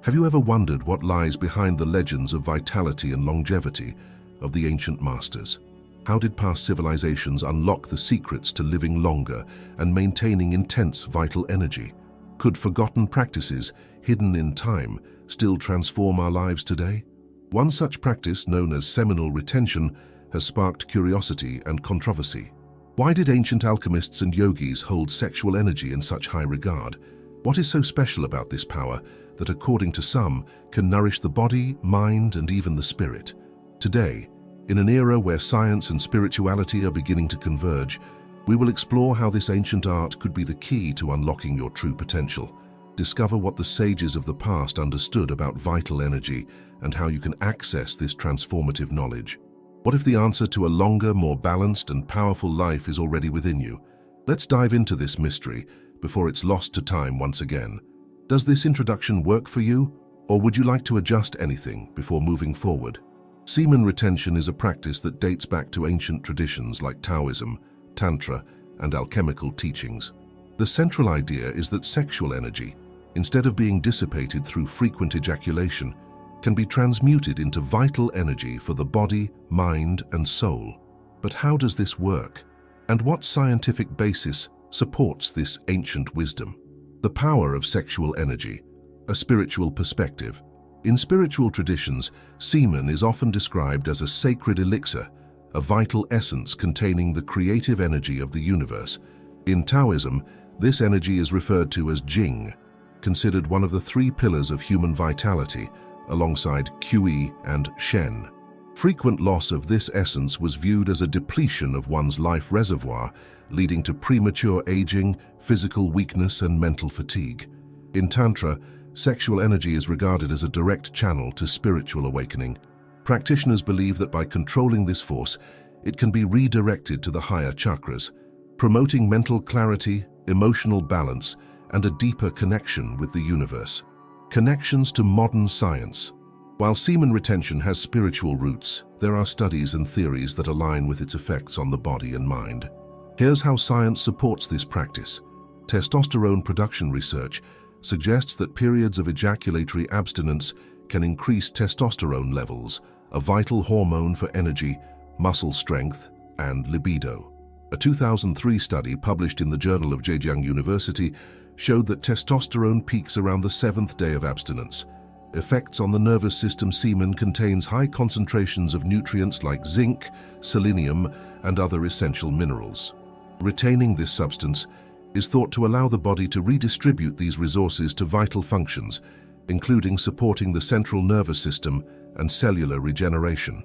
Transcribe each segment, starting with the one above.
Have you ever wondered what lies behind the legends of vitality and longevity of the ancient masters? How did past civilizations unlock the secrets to living longer and maintaining intense vital energy? Could forgotten practices, hidden in time, still transform our lives today? One such practice, known as seminal retention, has sparked curiosity and controversy. Why did ancient alchemists and yogis hold sexual energy in such high regard? What is so special about this power that, according to some, can nourish the body, mind, and even the spirit? Today, in an era where science and spirituality are beginning to converge, we will explore how this ancient art could be the key to unlocking your true potential. Discover what the sages of the past understood about vital energy and how you can access this transformative knowledge. What if the answer to a longer, more balanced and powerful life is already within you? Let's dive into this mystery before it's lost to time once again. Does this introduction work for you, or would you like to adjust anything before moving forward? Semen retention is a practice that dates back to ancient traditions like Taoism, Tantra, and alchemical teachings. The central idea is that sexual energy, instead of being dissipated through frequent ejaculation, can be transmuted into vital energy for the body, mind, and soul. But how does this work? And what scientific basis supports this ancient wisdom? The power of sexual energy, a spiritual perspective. In spiritual traditions, semen is often described as a sacred elixir, a vital essence containing the creative energy of the universe. In Taoism, this energy is referred to as Jing, considered one of the three pillars of human vitality, alongside Qi and Shen. Frequent loss of this essence was viewed as a depletion of one's life reservoir, leading to premature aging, physical weakness, and mental fatigue. In Tantra, sexual energy is regarded as a direct channel to spiritual awakening. Practitioners believe that by controlling this force, it can be redirected to the higher chakras, promoting mental clarity, emotional balance, and a deeper connection with the universe. Connections to modern science. While semen retention has spiritual roots, there are studies and theories that align with its effects on the body and mind. Here's how science supports this practice. Testosterone production research suggests that periods of ejaculatory abstinence can increase testosterone levels, a vital hormone for energy, muscle strength, and libido. A 2003 study published in the Journal of Zhejiang University showed that testosterone peaks around the 7th day of abstinence. Effects on the nervous system. Semen contains high concentrations of nutrients like zinc, selenium, and other essential minerals. Retaining this substance is thought to allow the body to redistribute these resources to vital functions, including supporting the central nervous system and cellular regeneration,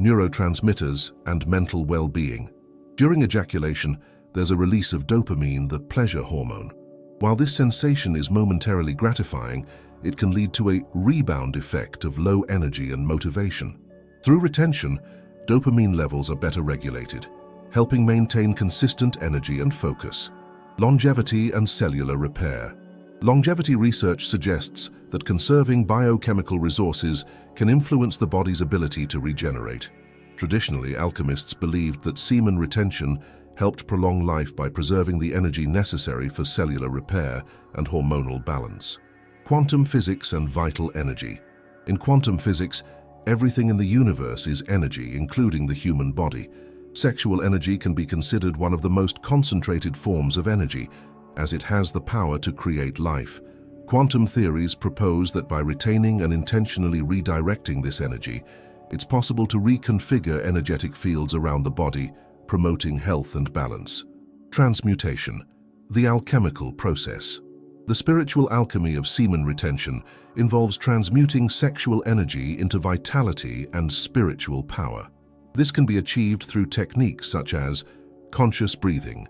neurotransmitters, and mental well-being. During ejaculation, there's a release of dopamine, the pleasure hormone. While this sensation is momentarily gratifying, it can lead to a rebound effect of low energy and motivation. Through retention, dopamine levels are better regulated, helping maintain consistent energy and focus. Longevity and cellular repair. Longevity research suggests that conserving biochemical resources can influence the body's ability to regenerate. Traditionally, alchemists believed that semen retention helped prolong life by preserving the energy necessary for cellular repair and hormonal balance. Quantum physics and vital energy. In quantum physics, everything in the universe is energy, including the human body. Sexual energy can be considered one of the most concentrated forms of energy, as it has the power to create life. Quantum theories propose that by retaining and intentionally redirecting this energy, it's possible to reconfigure energetic fields around the body, promoting health and balance. Transmutation, the alchemical process. The spiritual alchemy of semen retention involves transmuting sexual energy into vitality and spiritual power. This can be achieved through techniques such as conscious breathing,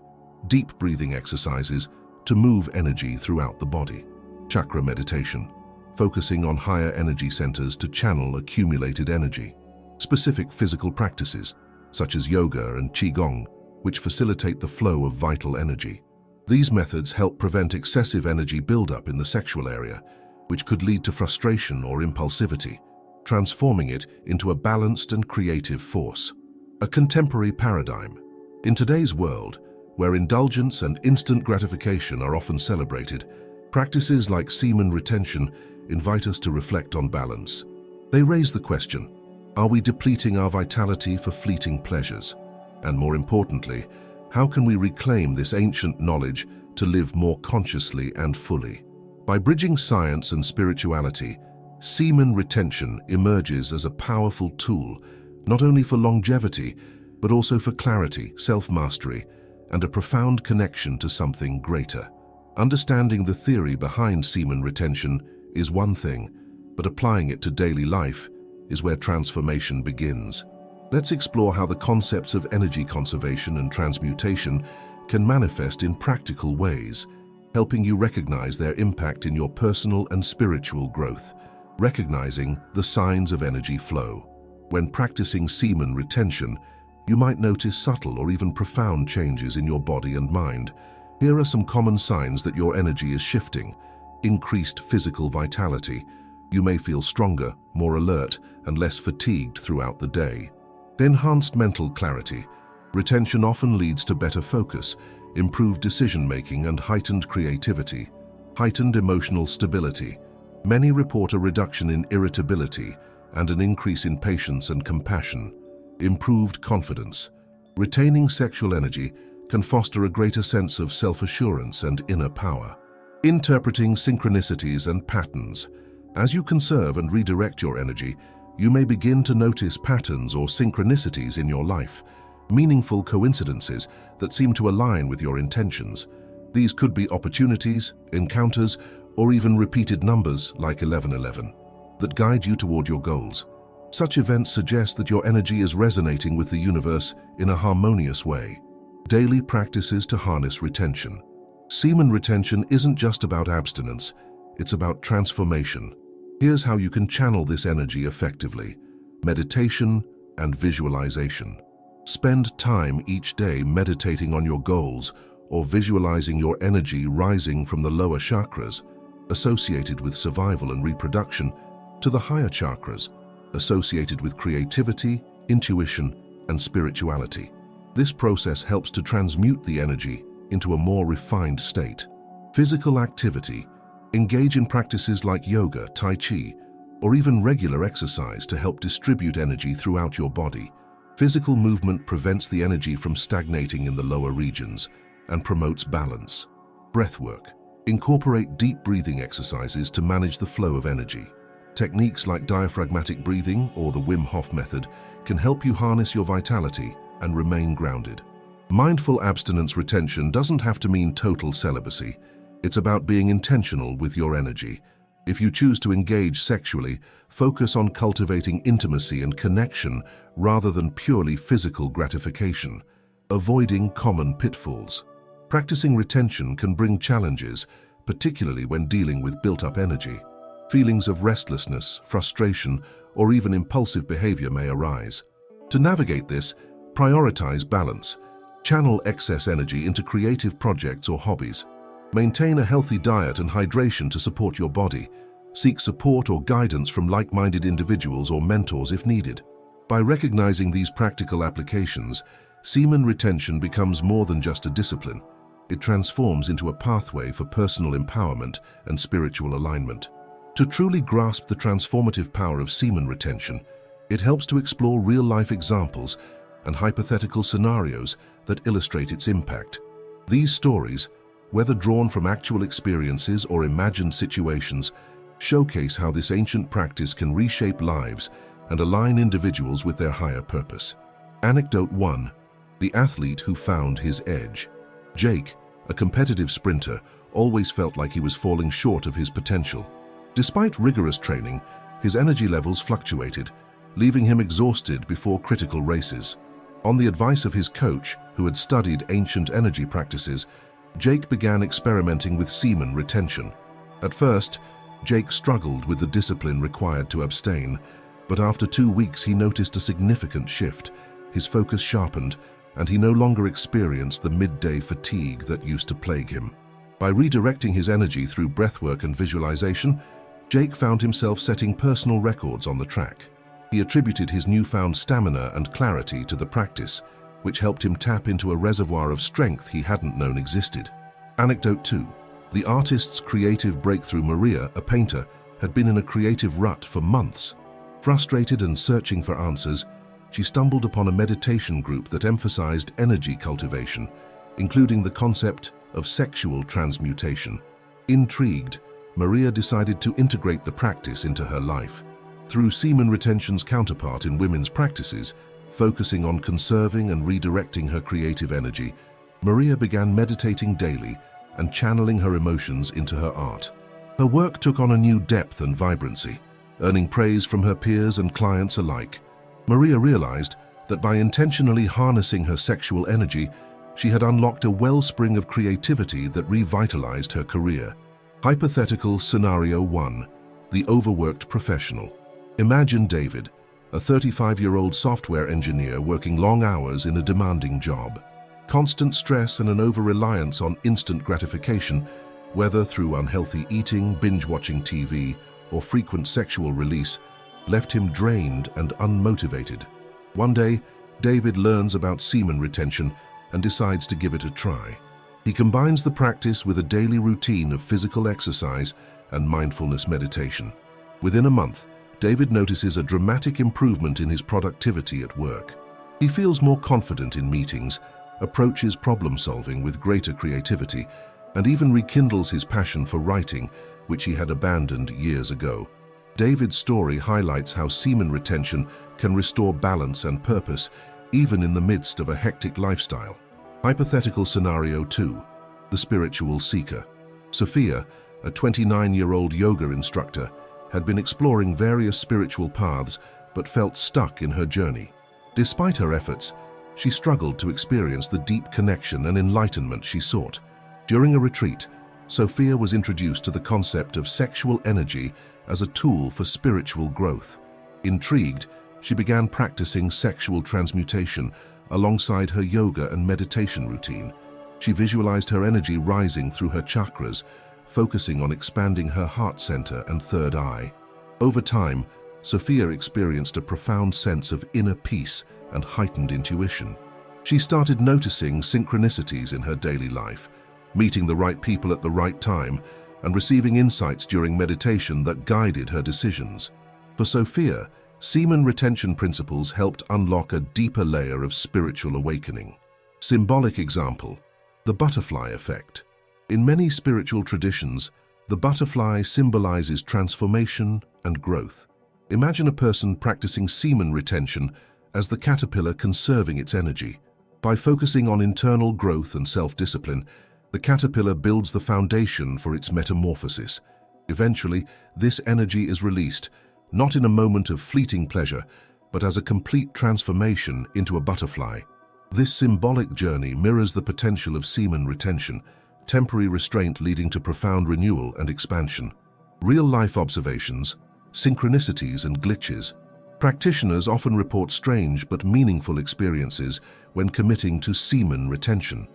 deep breathing exercises to move energy throughout the body. Chakra meditation, focusing on higher energy centers to channel accumulated energy. Specific physical practices, such as yoga and qigong, which facilitate the flow of vital energy. These methods help prevent excessive energy buildup in the sexual area, which could lead to frustration or impulsivity, transforming it into a balanced and creative force. A contemporary paradigm. In today's world, where indulgence and instant gratification are often celebrated, practices like semen retention invite us to reflect on balance. They raise the question, are we depleting our vitality for fleeting pleasures? And more importantly, how can we reclaim this ancient knowledge to live more consciously and fully? By bridging science and spirituality, semen retention emerges as a powerful tool, not only for longevity, but also for clarity, self-mastery, and a profound connection to something greater. Understanding the theory behind semen retention is one thing, but applying it to daily life is where transformation begins. Let's explore how the concepts of energy conservation and transmutation can manifest in practical ways, helping you recognize their impact in your personal and spiritual growth. Recognizing the signs of energy flow. When practicing semen retention, you might notice subtle or even profound changes in your body and mind. Here are some common signs that your energy is shifting. Increased physical vitality. You may feel stronger, more alert, and less fatigued throughout the day. Enhanced mental clarity. Retention often leads to better focus, improved decision-making, and heightened creativity. Heightened emotional stability. Many report a reduction in irritability and an increase in patience and compassion. Improved confidence. Retaining sexual energy can foster a greater sense of self-assurance and inner power. Interpreting synchronicities and patterns. As you conserve and redirect your energy, you may begin to notice patterns or synchronicities in your life, meaningful coincidences that seem to align with your intentions. These could be opportunities, encounters, or even repeated numbers like 1111 that guide you toward your goals. Such events suggest that your energy is resonating with the universe in a harmonious way. Daily practices to harness retention. Semen retention isn't just about abstinence, it's about transformation. Here's how you can channel this energy effectively. Meditation and visualization. Spend time each day meditating on your goals or visualizing your energy rising from the lower chakras, associated with survival and reproduction, to the higher chakras, associated with creativity, intuition, and spirituality. This process helps to transmute the energy into a more refined state. Physical activity. Engage in practices like yoga, tai chi, or even regular exercise to help distribute energy throughout your body. Physical movement prevents the energy from stagnating in the lower regions and promotes balance. Breathwork. Incorporate deep breathing exercises to manage the flow of energy. Techniques like diaphragmatic breathing or the Wim Hof method can help you harness your vitality and remain grounded. Mindful abstinence retention doesn't have to mean total celibacy. It's about being intentional with your energy. If you choose to engage sexually, focus on cultivating intimacy and connection rather than purely physical gratification, avoiding common pitfalls. Practicing retention can bring challenges, particularly when dealing with built-up energy. Feelings of restlessness, frustration, or even impulsive behavior may arise. To navigate this, prioritize balance. Channel excess energy into creative projects or hobbies. Maintain a healthy diet and hydration to support your body. Seek support or guidance from like-minded individuals or mentors if needed. By recognizing these practical applications, semen retention becomes more than just a discipline. It transforms into a pathway for personal empowerment and spiritual alignment. To truly grasp the transformative power of semen retention, it helps to explore real-life examples and hypothetical scenarios that illustrate its impact. These stories, whether drawn from actual experiences or imagined situations, showcase how this ancient practice can reshape lives and align individuals with their higher purpose. Anecdote 1. The athlete who found his edge. Jake, a competitive sprinter, always felt like he was falling short of his potential. Despite rigorous training, his energy levels fluctuated, leaving him exhausted before critical races. On the advice of his coach, who had studied ancient energy practices, Jake began experimenting with semen retention. At first, Jake struggled with the discipline required to abstain, but after 2 weeks he noticed a significant shift. His focus sharpened, and he no longer experienced the midday fatigue that used to plague him. By redirecting his energy through breathwork and visualization, Jake found himself setting personal records on the track. He attributed his newfound stamina and clarity to the practice, which helped him tap into a reservoir of strength he hadn't known existed. Anecdote 2. The artist's creative breakthrough. Maria, a painter, had been in a creative rut for months. Frustrated and searching for answers, she stumbled upon a meditation group that emphasized energy cultivation, including the concept of sexual transmutation. Intrigued, Maria decided to integrate the practice into her life. Through semen retention's counterpart in women's practices, focusing on conserving and redirecting her creative energy, Maria began meditating daily and channeling her emotions into her art. Her work took on a new depth and vibrancy, earning praise from her peers and clients alike. Maria realized that by intentionally harnessing her sexual energy, she had unlocked a wellspring of creativity that revitalized her career. Hypothetical Scenario 1. The overworked professional. Imagine David, a 35-year-old software engineer working long hours in a demanding job. Constant stress and an over-reliance on instant gratification, whether through unhealthy eating, binge-watching TV, or frequent sexual release, left him drained and unmotivated. One day, David learns about semen retention and decides to give it a try. He combines the practice with a daily routine of physical exercise and mindfulness meditation. Within a month, David notices a dramatic improvement in his productivity at work. He feels more confident in meetings, approaches problem-solving with greater creativity, and even rekindles his passion for writing, which he had abandoned years ago. David's story highlights how semen retention can restore balance and purpose, even in the midst of a hectic lifestyle. Hypothetical Scenario 2. The spiritual seeker. Sophia, a 29-year-old yoga instructor, had been exploring various spiritual paths but felt stuck in her journey. Despite her efforts, she struggled to experience the deep connection and enlightenment she sought. During a retreat, Sophia was introduced to the concept of sexual energy as a tool for spiritual growth. Intrigued, she began practicing sexual transmutation alongside her yoga and meditation routine. She visualized her energy rising through her chakras, focusing on expanding her heart center and third eye. Over time, Sophia experienced a profound sense of inner peace and heightened intuition. She started noticing synchronicities in her daily life, meeting the right people at the right time, and receiving insights during meditation that guided her decisions. For Sophia, semen retention principles helped unlock a deeper layer of spiritual awakening. Symbolic example: the butterfly effect. In many spiritual traditions, the butterfly symbolizes transformation and growth. Imagine a person practicing semen retention as the caterpillar conserving its energy. By focusing on internal growth and self-discipline, the caterpillar builds the foundation for its metamorphosis. Eventually, this energy is released, not in a moment of fleeting pleasure, but as a complete transformation into a butterfly. This symbolic journey mirrors the potential of semen retention, temporary restraint leading to profound renewal and expansion. Real-life observations, synchronicities and glitches. Practitioners often report strange but meaningful experiences when committing to semen retention.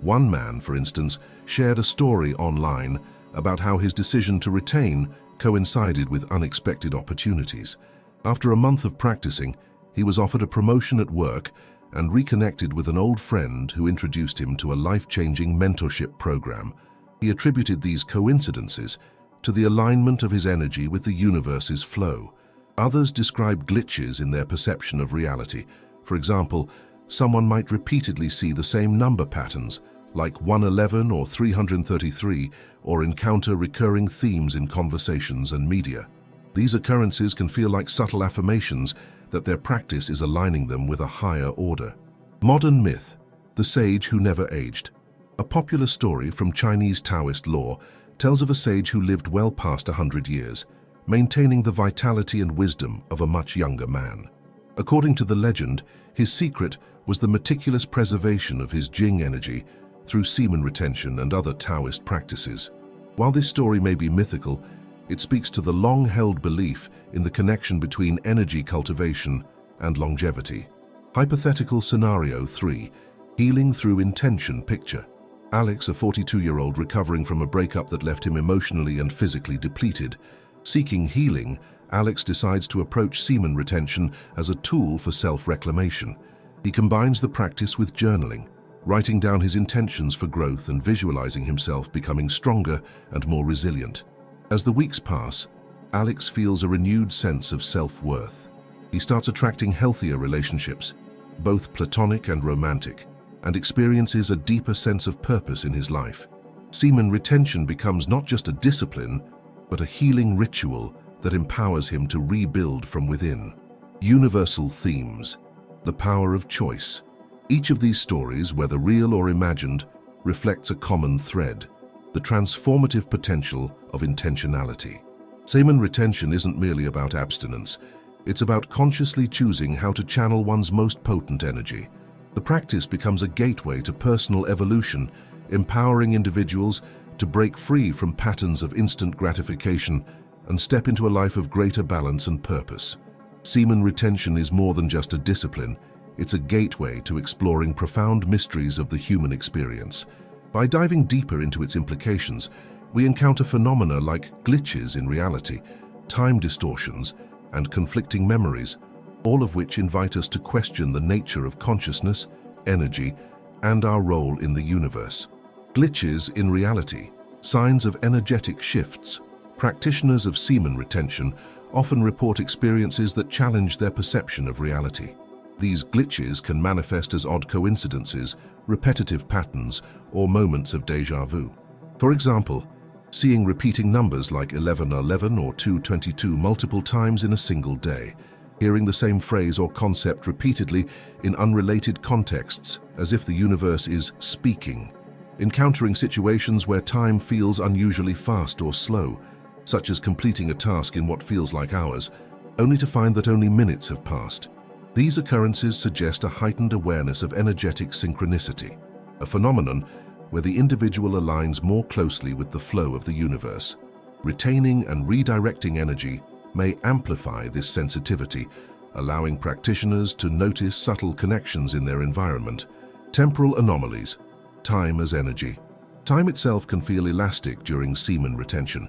One man, for instance, shared a story online about how his decision to retain coincided with unexpected opportunities. After a month of practicing, he was offered a promotion at work and reconnected with an old friend who introduced him to a life-changing mentorship program. He attributed these coincidences to the alignment of his energy with the universe's flow. Others describe glitches in their perception of reality. For example, someone might repeatedly see the same number patterns, like 111 or 333, or encounter recurring themes in conversations and media. These occurrences can feel like subtle affirmations that their practice is aligning them with a higher order. Modern myth: the sage who never aged. A popular story from Chinese Taoist lore tells of a sage who lived well past 100 years, maintaining the vitality and wisdom of a much younger man. According to the legend, his secret was the meticulous preservation of his Jing energy through semen retention and other Taoist practices. While this story may be mythical, it speaks to the long-held belief in the connection between energy cultivation and longevity. Hypothetical Scenario 3. Healing through intention picture. Alex, a 42-year-old recovering from a breakup that left him emotionally and physically depleted. Seeking healing, Alex decides to approach semen retention as a tool for self-reclamation. He combines the practice with journaling, writing down his intentions for growth and visualizing himself becoming stronger and more resilient. As the weeks pass, Alex feels a renewed sense of self-worth. He starts attracting healthier relationships, both platonic and romantic, and experiences a deeper sense of purpose in his life. Semen retention becomes not just a discipline, but a healing ritual that empowers him to rebuild from within. Universal themes: the power of choice. Each of these stories, whether real or imagined, reflects a common thread: the transformative potential of intentionality. Semen retention isn't merely about abstinence. It's about consciously choosing how to channel one's most potent energy. The practice becomes a gateway to personal evolution, empowering individuals to break free from patterns of instant gratification and step into a life of greater balance and purpose. Semen retention is more than just a discipline. It's a gateway to exploring profound mysteries of the human experience. By diving deeper into its implications, we encounter phenomena like glitches in reality, time distortions, and conflicting memories, all of which invite us to question the nature of consciousness, energy, and our role in the universe. Glitches in reality, signs of energetic shifts. Practitioners of semen retention often report experiences that challenge their perception of reality. These glitches can manifest as odd coincidences, repetitive patterns, or moments of déjà vu. For example, seeing repeating numbers like 1111 or 222 multiple times in a single day, hearing the same phrase or concept repeatedly in unrelated contexts as if the universe is speaking, encountering situations where time feels unusually fast or slow, such as completing a task in what feels like hours, only to find that only minutes have passed. These occurrences suggest a heightened awareness of energetic synchronicity, a phenomenon where the individual aligns more closely with the flow of the universe. Retaining and redirecting energy may amplify this sensitivity, allowing practitioners to notice subtle connections in their environment. Temporal anomalies. Time as energy. Time itself can feel elastic during semen retention.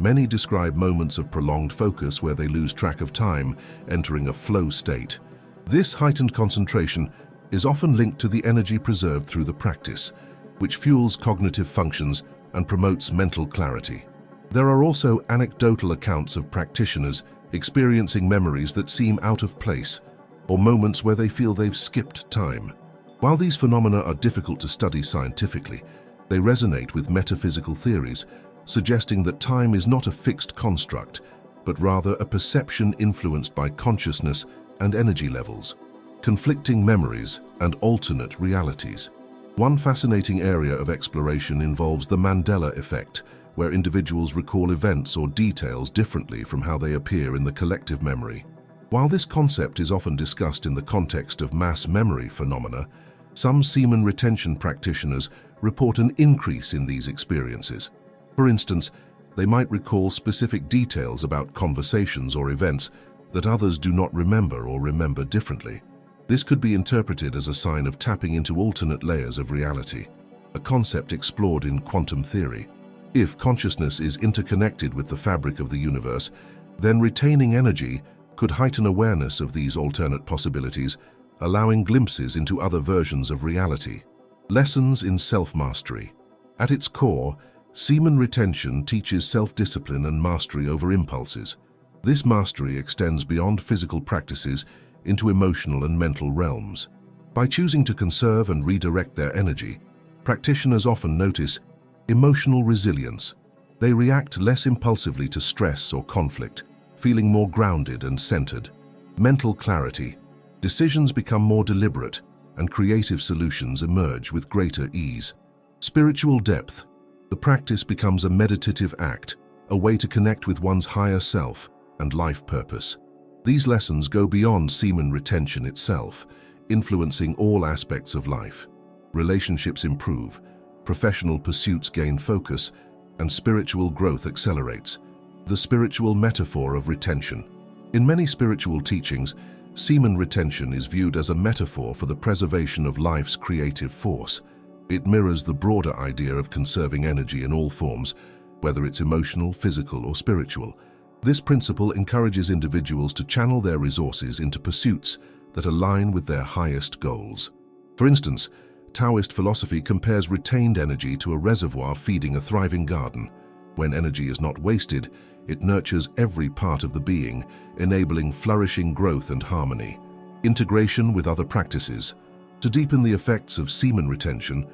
Many describe moments of prolonged focus where they lose track of time, entering a flow state. This heightened concentration is often linked to the energy preserved through the practice, which fuels cognitive functions and promotes mental clarity. There are also anecdotal accounts of practitioners experiencing memories that seem out of place, or moments where they feel they've skipped time. While these phenomena are difficult to study scientifically, they resonate with metaphysical theories, suggesting that time is not a fixed construct, but rather a perception influenced by consciousness and energy levels. Conflicting memories and alternate realities. One fascinating area of exploration involves the Mandela effect, where individuals recall events or details differently from how they appear in the collective memory. While this concept is often discussed in the context of mass memory phenomena, some semen retention practitioners report an increase in these experiences. For instance, they might recall specific details about conversations or events that others do not remember or remember differently. This could be interpreted as a sign of tapping into alternate layers of reality, a concept explored in quantum theory. If consciousness is interconnected with the fabric of the universe, then retaining energy could heighten awareness of these alternate possibilities, allowing glimpses into other versions of reality. Lessons in self-mastery. At its core, semen retention teaches self-discipline and mastery over impulses. This mastery extends beyond physical practices into emotional and mental realms. By choosing to conserve and redirect their energy, practitioners often notice emotional resilience. They react less impulsively to stress or conflict, feeling more grounded and centered. Mental clarity. Decisions become more deliberate, and creative solutions emerge with greater ease. Spiritual depth. The practice becomes a meditative act, a way to connect with one's higher self and life purpose. These lessons go beyond semen retention itself, influencing all aspects of life. Relationships improve, professional pursuits gain focus, and spiritual growth accelerates. The spiritual metaphor of retention. In many spiritual teachings, semen retention is viewed as a metaphor for the preservation of life's creative force. It mirrors the broader idea of conserving energy in all forms, whether it's emotional, physical, or spiritual. This principle encourages individuals to channel their resources into pursuits that align with their highest goals. For instance, Taoist philosophy compares retained energy to a reservoir feeding a thriving garden. When energy is not wasted, it nurtures every part of the being, enabling flourishing growth and harmony. Integration with other practices. To deepen the effects of semen retention,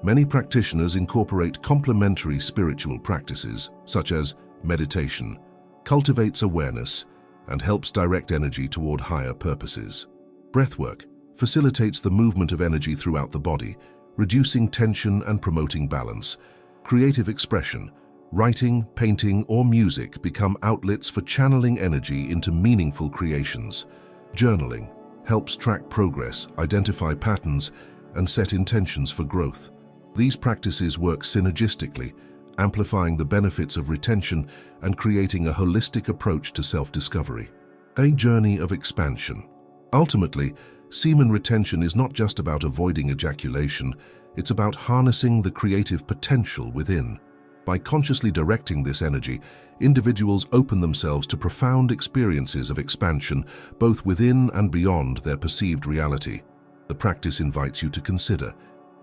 many practitioners incorporate complementary spiritual practices, such as meditation, cultivates awareness, and helps direct energy toward higher purposes. Breathwork facilitates the movement of energy throughout the body, reducing tension and promoting balance. Creative expression. Writing, painting, or music become outlets for channeling energy into meaningful creations. Journaling helps track progress, identify patterns, and set intentions for growth. These practices work synergistically, amplifying the benefits of retention and creating a holistic approach to self-discovery. A journey of expansion. Ultimately, semen retention is not just about avoiding ejaculation, it's about harnessing the creative potential within. By consciously directing this energy, individuals open themselves to profound experiences of expansion, both within and beyond their perceived reality. The practice invites you to consider,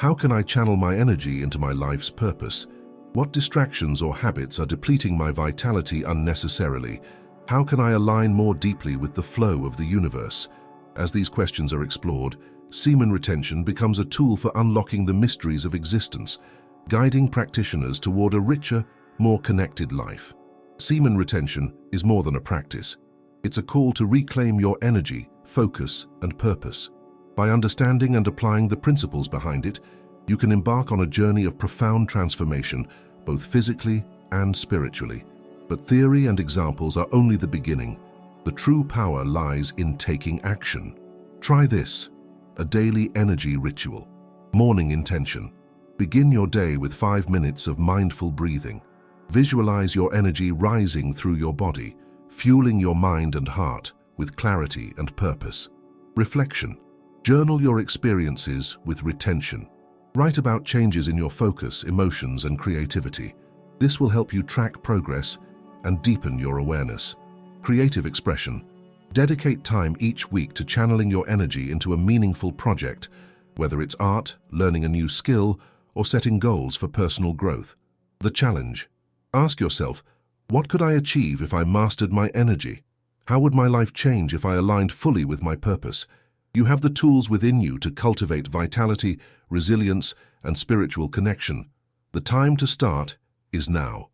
how can I channel my energy into my life's purpose? What distractions or habits are depleting my vitality unnecessarily? How can I align more deeply with the flow of the universe? As these questions are explored, semen retention becomes a tool for unlocking the mysteries of existence, guiding practitioners toward a richer, more connected life. Semen retention is more than a practice. It's a call to reclaim your energy, focus, and purpose. By understanding and applying the principles behind it, you can embark on a journey of profound transformation, both physically and spiritually. But theory and examples are only the beginning. The true power lies in taking action. Try this: a daily energy ritual. Morning intention. Begin your day with 5 minutes of mindful breathing. Visualize your energy rising through your body, fueling your mind and heart with clarity and purpose. Reflection. Journal your experiences with retention. Write about changes in your focus, emotions, and creativity. This will help you track progress and deepen your awareness. Creative expression. Dedicate time each week to channeling your energy into a meaningful project, whether it's art, learning a new skill, or setting goals for personal growth. The challenge. Ask yourself, what could I achieve if I mastered my energy? How would my life change if I aligned fully with my purpose? You have the tools within you to cultivate vitality, resilience, and spiritual connection. The time to start is now.